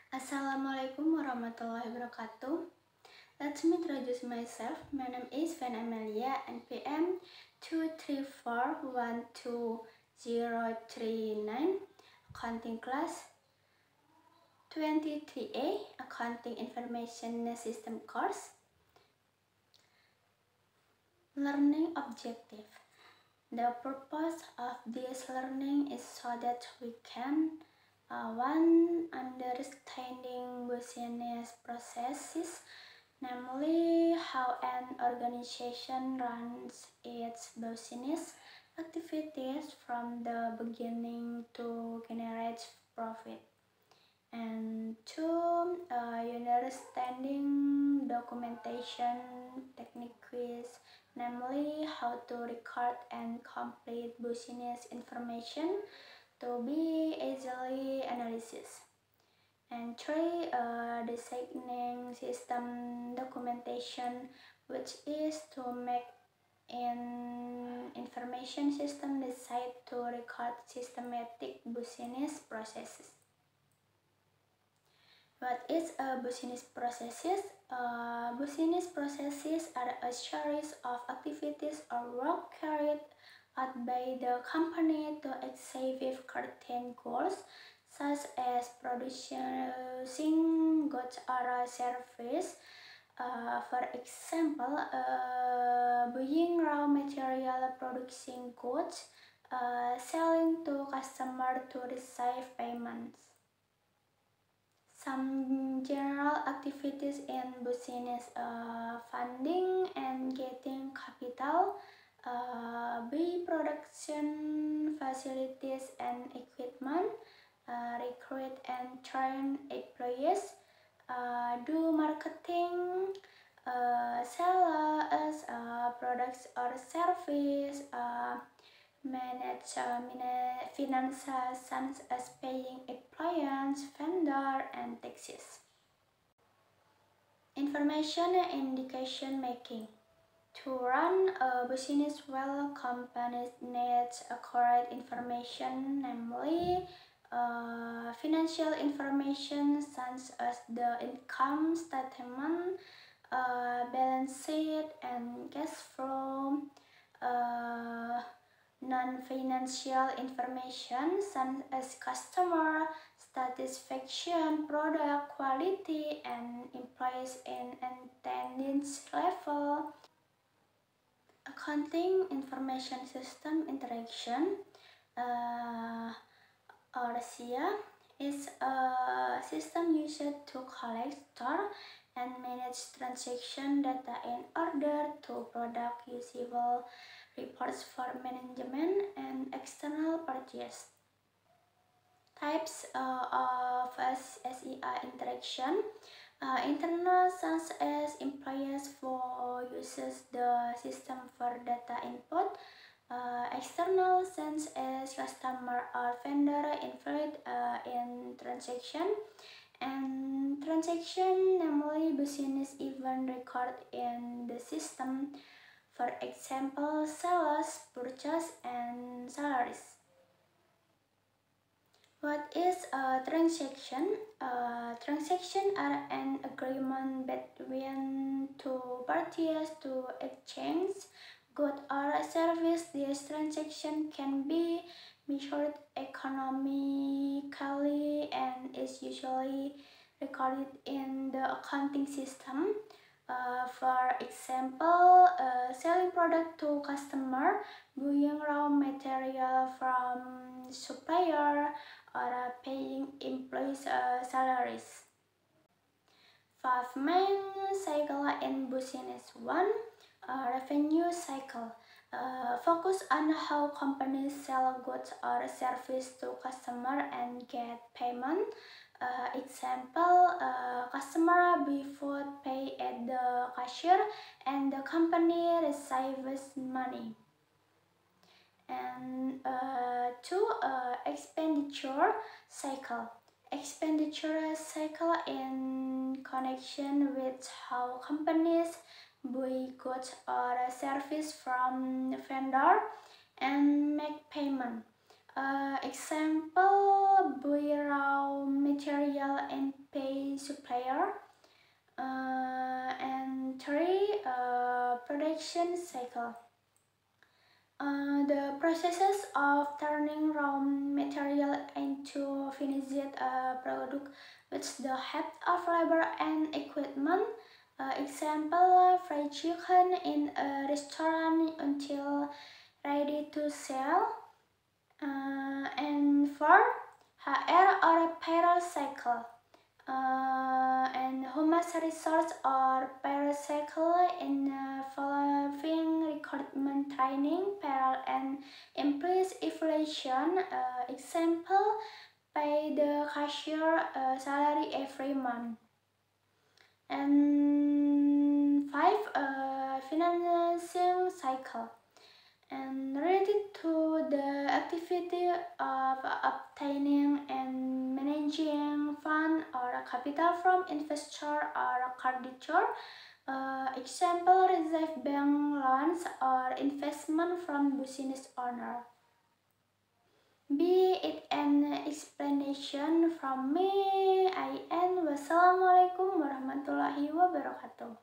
Assalamualaikum warahmatullahi wabarakatuh. Let me introduce myself. My name is Van Amelia, NPM 234120039, Accounting Class 23A, Accounting Information System Course. Learning Objective. The purpose of this learning is so that we can 1. Understanding business processes, namely how an organization runs its business activities from the beginning to generate profit. And 2. Understanding documentation techniques, namely how to record and complete business information to be easily analyzed. And 3. Designing system documentation, which is to make an information system designed to record systematic business processes. What is a business processes? Business processes are a series of activities or work carried out by the company to achieve certain goals, such as producing goods or service. For example, buying raw material, producing goods, selling to customer to receive payments. Some general activities in business: funding and getting capital, buy production facilities and equipment, recruit and train employees, do marketing, sell products or service, manage finances such as paying employees, vendor, and taxes. Information and indication making. To run a business well, companies need accurate information, namely financial information such as the income statement, balance sheet, and cash flow. Non-financial information such as customer satisfaction, product quality, and employees and attendance level. Accounting Information System Interaction, (RCIA) is a system used to collect, store, and manage transaction data in order to produce usable reports for management and external purchase. Types of SEI interaction. Internal, such as employees who uses the system for data input. External, such as customer or vendor involved in transaction. And transaction, namely business event record in the system. For example, sales, purchase, and salaries. What is a transaction? Transaction are an agreement between two parties to exchange goods or service. This transaction can be measured economically and is usually recorded in the accounting system. For example, selling product to customer, buying raw material from supplier, or paying employees salaries. 5 main cycle in business. 1. Revenue cycle. Focus on how companies sell goods or service to customer and get payment. Example, customer buy food, pay at the cashier, and the company receives money. And 2. Expenditure cycle. Expenditure cycle in connection with how companies buy goods or service from vendor and make payment. Example, buy raw material and pay supplier. And three, production cycle. The processes of turning raw material into finished product with the help of labor and equipment. Example, fried chicken in a restaurant until ready to sell. And four, HR or payroll cycle. And human resource or payroll cycle in following recruitment, training, payroll and employees evaluation. Example, pay the cashier salary every month. And five, financing cycle, and related to the activity of obtaining and managing fund or capital from investor or creditor. Example, receive bank loans or investment from business owner. Be it an explanation from me. I end. Wassalamualaikum warahmatullahi wabarakatuh.